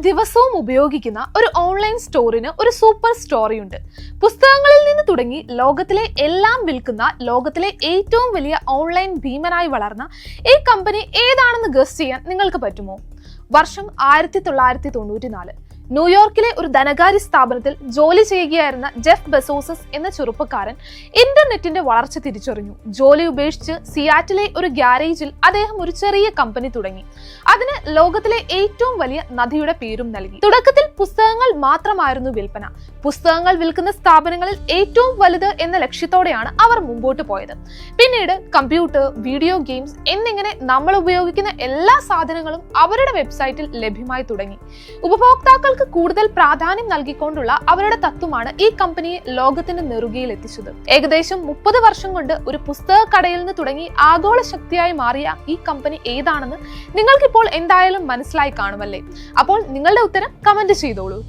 ദിവസവും ഉപയോഗിക്കുന്ന ഒരു ഓൺലൈൻ സ്റ്റോറിന് ഒരു സൂപ്പർ സ്റ്റോറി ഉണ്ട്. പുസ്തകങ്ങളിൽ നിന്ന് തുടങ്ങി ലോകത്തിലെ എല്ലാം വിൽക്കുന്ന ലോകത്തിലെ ഏറ്റവും വലിയ ഓൺലൈൻ ഭീമനായി വളർന്ന ഈ കമ്പനി ഏതാണെന്ന് ഗസ് ചെയ്യാൻ നിങ്ങൾക്ക് പറ്റുമോ? വർഷം 1994. ന്യൂയോർക്കിലെ ഒരു ധനകാര്യ സ്ഥാപനത്തിൽ ജോലി ചെയ്യുകയായിരുന്ന ജെഫ് ബെസോസസ് എന്ന ചെറുപ്പക്കാരൻ ഇന്റർനെറ്റിന്റെ വളർച്ച തിരിച്ചറിഞ്ഞു. ജോലി ഉപേക്ഷിച്ച് സിയാറ്റിലെ ഒരു ഗ്യാരേജിൽ അദ്ദേഹം ഒരു ചെറിയ കമ്പനി തുടങ്ങി. അതിന് ലോകത്തിലെ ഏറ്റവും വലിയ നദിയുടെ പേരും നൽകി. തുടക്കത്തിൽ പുസ്തകങ്ങൾ മാത്രമായിരുന്നു വിൽപ്പന. പുസ്തകങ്ങൾ വിൽക്കുന്ന സ്ഥാപനങ്ങളിൽ ഏറ്റവും വലുത് എന്ന ലക്ഷ്യത്തോടെയാണ് അവർ മുമ്പോട്ട് പോയത്. പിന്നീട് കമ്പ്യൂട്ടർ, വീഡിയോ ഗെയിംസ് എന്നിങ്ങനെ നമ്മൾ ഉപയോഗിക്കുന്ന എല്ലാ സാധനങ്ങളും അവരുടെ വെബ്സൈറ്റിൽ ലഭ്യമായി തുടങ്ങി. ഉപഭോക്താക്കൾക്ക് കൂടുതൽ പ്രാധാന്യം നൽകിക്കൊണ്ടുള്ള അവരുടെ തത്വമാണ് ഈ കമ്പനിയെ ലോകത്തിന്റെ നെറുകയിൽ എത്തിച്ചത്. ഏകദേശം 30 വർഷം കൊണ്ട് ഒരു പുസ്തക കടയിൽ നിന്ന് തുടങ്ങി ആഗോള ശക്തിയായി മാറിയ ഈ കമ്പനി ഏതാണെന്ന് നിങ്ങൾക്കിപ്പോൾ എന്തായാലും മനസ്സിലായി കാണുമല്ലേ? അപ്പോൾ നിങ്ങളുടെ ഉത്തരം കമന്റ് ചെയ്തോളൂ.